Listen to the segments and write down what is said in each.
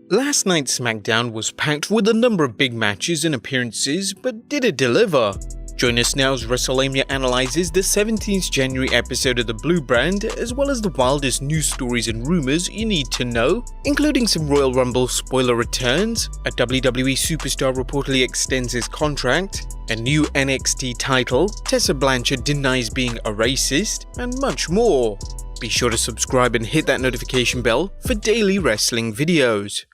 Last night's Smackdown was packed with a number of big matches and appearances, but did it deliver? Join us now as Wrestlelamia analyzes the 17th January episode of the Blue Brand, as well as the wildest news stories and rumors you need to know, including some Royal Rumble spoiler returns, a WWE superstar reportedly extends his contract, a new NXT title, Tessa Blanchard denies being a racist, and much more. Be sure to subscribe and hit that notification bell for daily wrestling videos.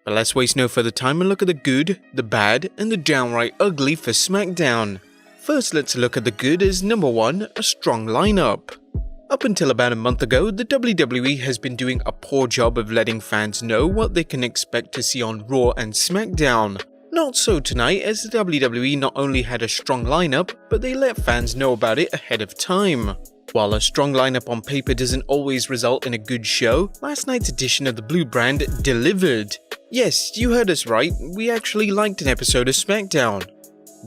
But let's waste no further time and look at the good, the bad, and the downright ugly for Smackdown. First, let's look at the good as number 1, a strong lineup. Up until about a month ago, the WWE has been doing a poor job of letting fans know what they can expect to see on Raw and Smackdown. Not so tonight, as the WWE not only had a strong lineup, but they let fans know about it ahead of time. While a strong lineup on paper doesn't always result in a good show, last night's edition of the Blue Brand delivered. Yes, you heard us right, we actually liked an episode of Smackdown.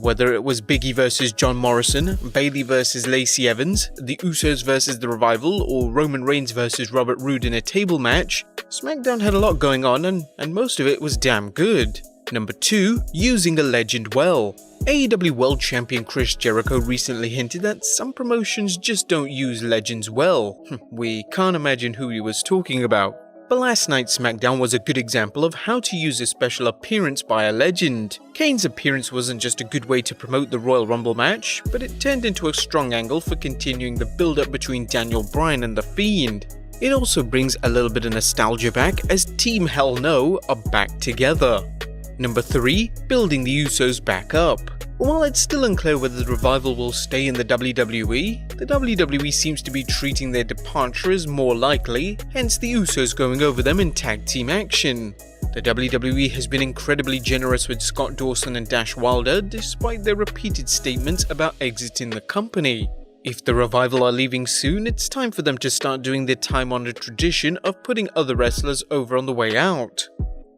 Whether it was Big E vs John Morrison, Bayley vs Lacey Evans, the Usos vs The Revival, or Roman Reigns vs Robert Roode in a table match, Smackdown had a lot going on and most of it was damn good. Number 2, using a legend well. AEW World Champion Chris Jericho recently hinted that some promotions just don't use legends well. We can't imagine who he was talking about. But last night's Smackdown was a good example of how to use a special appearance by a legend. Kane's appearance wasn't just a good way to promote the Royal Rumble match, but it turned into a strong angle for continuing the build-up between Daniel Bryan and The Fiend. It also brings a little bit of nostalgia back as Team Hell No are back together. Number 3, building the Usos back up. While it's still unclear whether the Revival will stay in the WWE, the WWE seems to be treating their departure as more likely, hence the Usos going over them in tag team action. The WWE has been incredibly generous with Scott Dawson and Dash Wilder despite their repeated statements about exiting the company. If the Revival are leaving soon, it's time for them to start doing their time-honored tradition of putting other wrestlers over on the way out.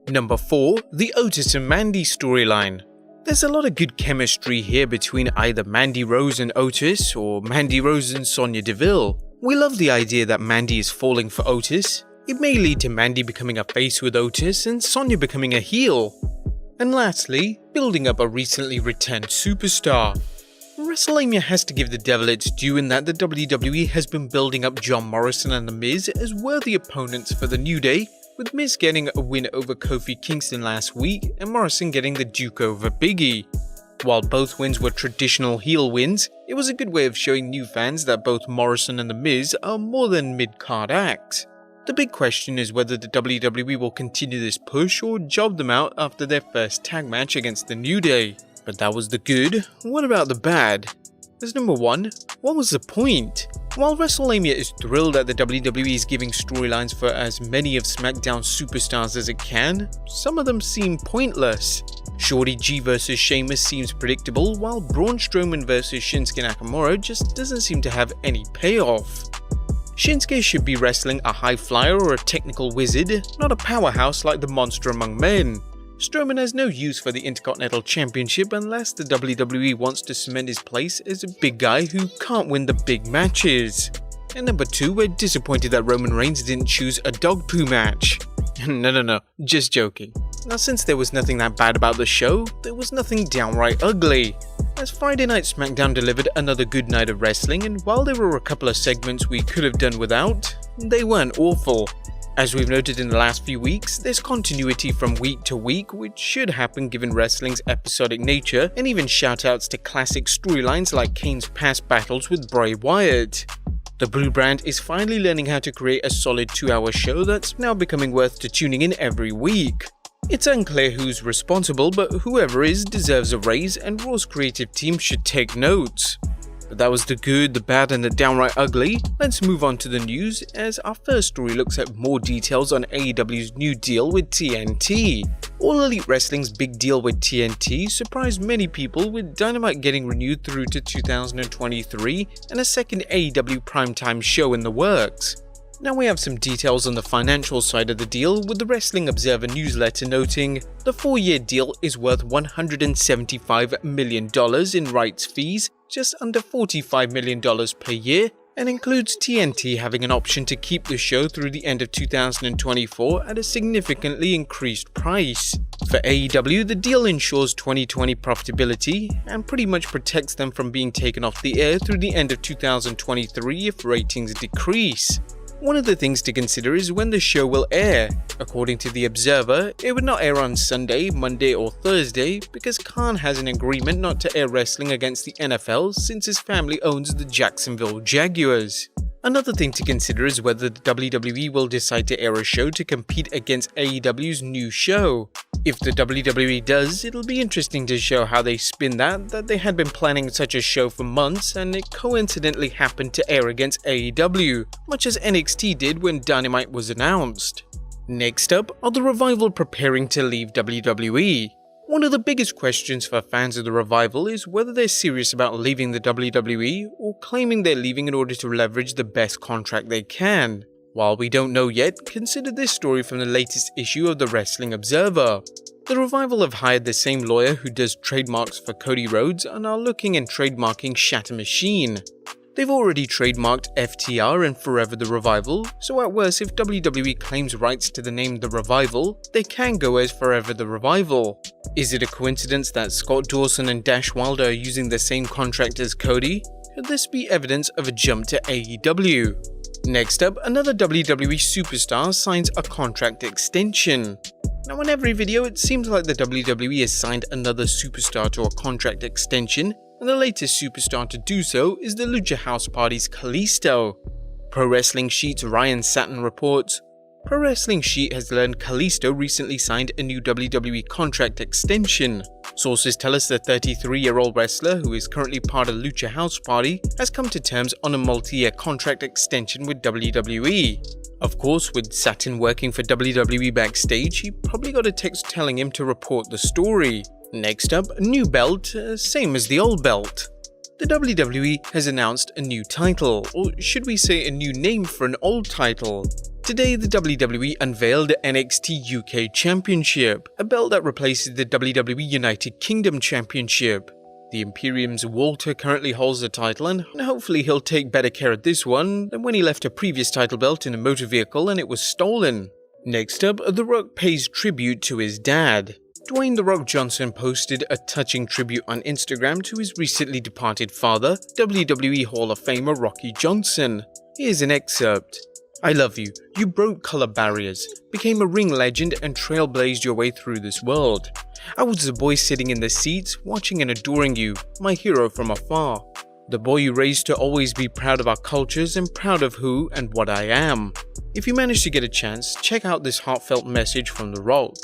Number 4, the Otis and Mandy storyline. There's a lot of good chemistry here between either Mandy Rose and Otis or Mandy Rose and Sonya Deville. We love the idea that Mandy is falling for Otis. It may lead to Mandy becoming a face with Otis and Sonya becoming a heel. And lastly, building up a recently returned superstar. Wrestlelamia has to give the devil its due in that the WWE has been building up John Morrison and The Miz as worthy opponents for the New Day, with Miz getting a win over Kofi Kingston last week and Morrison getting the Duke over Big E. While both wins were traditional heel wins, it was a good way of showing new fans that both Morrison and The Miz are more than mid-card acts. The big question is whether the WWE will continue this push or job them out after their first tag match against the New Day. But that was the good. What about the bad? As number 1, what was the point? While Wrestlelamia is thrilled that the WWE is giving storylines for as many of SmackDown's superstars as it can, some of them seem pointless. Shorty G vs Sheamus seems predictable, while Braun Strowman vs Shinsuke Nakamura just doesn't seem to have any payoff. Shinsuke should be wrestling a high flyer or a technical wizard, not a powerhouse like the monster among men. Strowman has no use for the Intercontinental Championship unless the WWE wants to cement his place as a big guy who can't win the big matches. And number 2, we're disappointed that Roman Reigns didn't choose a dog poo match. No, just joking. Now, since there was nothing that bad about the show, there was nothing downright ugly. As Friday Night Smackdown delivered another good night of wrestling, and while there were a couple of segments we could have done without, they weren't awful. As we've noted in the last few weeks, there's continuity from week to week, which should happen given wrestling's episodic nature, and even shoutouts to classic storylines like Kane's past battles with Bray Wyatt. The Blue Brand is finally learning how to create a solid 2-hour show that's now becoming worth to tuning in every week. It's unclear who's responsible, but whoever is deserves a raise, and Raw's creative team should take notes. But that was the good, the bad, and the downright ugly. Let's move on to the news, as our first story looks at more details on AEW's new deal with TNT. All Elite Wrestling's big deal with TNT surprised many people, with Dynamite getting renewed through to 2023 and a second AEW primetime show in the works. Now we have some details on the financial side of the deal, with the Wrestling Observer newsletter noting the 4-year deal is worth $175 million in rights fees, just under $45 million per year, and includes TNT having an option to keep the show through the end of 2024 at a significantly increased price. For AEW, the deal ensures 2020 profitability and pretty much protects them from being taken off the air through the end of 2023 if ratings decrease. One of the things to consider is when the show will air. According to The Observer, it would not air on Sunday, Monday or Thursday because Khan has an agreement not to air wrestling against the NFL since his family owns the Jacksonville Jaguars. Another thing to consider is whether the WWE will decide to air a show to compete against AEW's new show. If the WWE does, it'll be interesting to show how they spin that they had been planning such a show for months and it coincidentally happened to air against AEW, much as NXT did when Dynamite was announced. Next up are the Revival preparing to leave WWE. One of the biggest questions for fans of the Revival is whether they're serious about leaving the WWE or claiming they're leaving in order to leverage the best contract they can. While we don't know yet, consider this story from the latest issue of the Wrestling Observer. The Revival have hired the same lawyer who does trademarks for Cody Rhodes and are looking and trademarking Shatter Machine. They've already trademarked FTR and Forever the Revival, so at worst if WWE claims rights to the name The Revival, they can go as Forever the Revival. Is it a coincidence that Scott Dawson and Dash Wilder are using the same contract as Cody? Could this be evidence of a jump to AEW? Next up, another WWE superstar signs a contract extension. Now in every video it seems like the WWE has signed another superstar to a contract extension, and the latest superstar to do so is the Lucha House Party's Kalisto. Pro Wrestling Sheet's Ryan Satin reports, Pro Wrestling Sheet has learned Kalisto recently signed a new WWE contract extension. Sources tell us the 33-year-old wrestler, who is currently part of Lucha House Party, has come to terms on a multi-year contract extension with WWE. Of course, with Satin working for WWE backstage, he probably got a text telling him to report the story. Next up, a new belt, same as the old belt. The WWE has announced a new title, or should we say a new name for an old title. Today, the WWE unveiled the NXT UK Championship, a belt that replaces the WWE United Kingdom Championship. The Imperium's Walter currently holds the title, and hopefully he'll take better care of this one than when he left a previous title belt in a motor vehicle and it was stolen. Next up, The Rock pays tribute to his dad. Dwayne "The Rock" Johnson posted a touching tribute on Instagram to his recently departed father, WWE Hall of Famer Rocky Johnson. Here's an excerpt. "I love you. You broke color barriers, became a ring legend and trailblazed your way through this world. I was the boy sitting in the seats, watching and adoring you, my hero from afar. The boy you raised to always be proud of our cultures and proud of who and what I am." If you manage to get a chance, check out this heartfelt message from The Rock.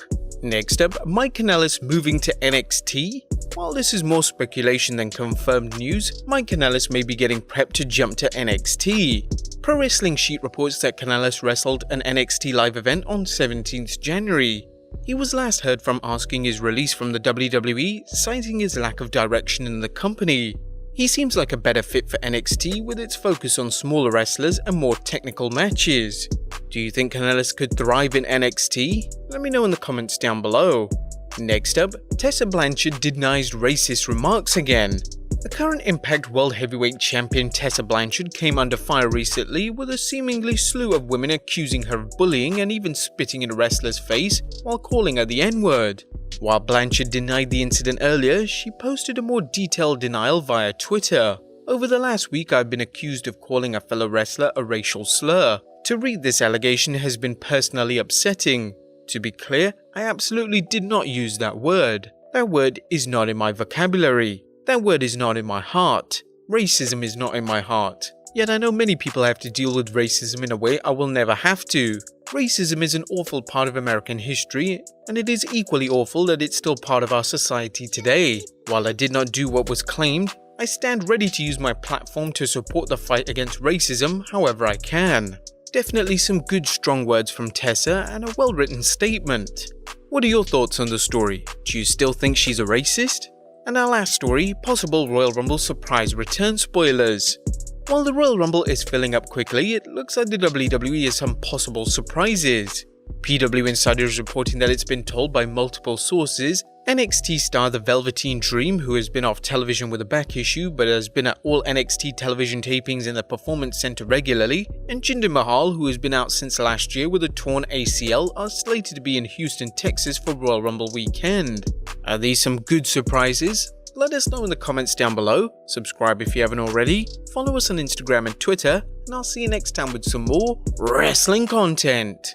Next up, Mike Kanellis moving to NXT? While this is more speculation than confirmed news, Mike Kanellis may be getting prepped to jump to NXT. Pro Wrestling Sheet reports that Kanellis wrestled an NXT live event on 17th January. He was last heard from asking his release from the WWE, citing his lack of direction in the company. He seems like a better fit for NXT with its focus on smaller wrestlers and more technical matches. Do you think Kanellis could thrive in NXT? Let me know in the comments down below. Next up, Tessa Blanchard denies racist remarks again. The current Impact World Heavyweight Champion Tessa Blanchard came under fire recently with a seemingly slew of women accusing her of bullying and even spitting in a wrestler's face while calling her the N-word. While Blanchard denied the incident earlier, she posted a more detailed denial via Twitter. "Over the last week I've been accused of calling a fellow wrestler a racial slur. To read this allegation has been personally upsetting. To be clear, I absolutely did not use that word. That word is not in my vocabulary. That word is not in my heart. Racism is not in my heart. Yet I know many people have to deal with racism in a way I will never have to. Racism is an awful part of American history, and it is equally awful that it's still part of our society today. While I did not do what was claimed, I stand ready to use my platform to support the fight against racism however I can." Definitely some good strong words from Tessa and a well-written statement. What are your thoughts on the story? Do you still think she's a racist? And our last story, possible Royal Rumble surprise return spoilers. While the Royal Rumble is filling up quickly, it looks like the WWE has some possible surprises. PW Insider is reporting that it's been told by multiple sources NXT star The Velveteen Dream, who has been off television with a back issue but has been at all NXT television tapings in the Performance Center regularly, and Jinder Mahal, who has been out since last year with a torn ACL, are slated to be in Houston, Texas for Royal Rumble weekend. Are these some good surprises? Let us know in the comments down below, subscribe if you haven't already, follow us on Instagram and Twitter, and I'll see you next time with some more wrestling content.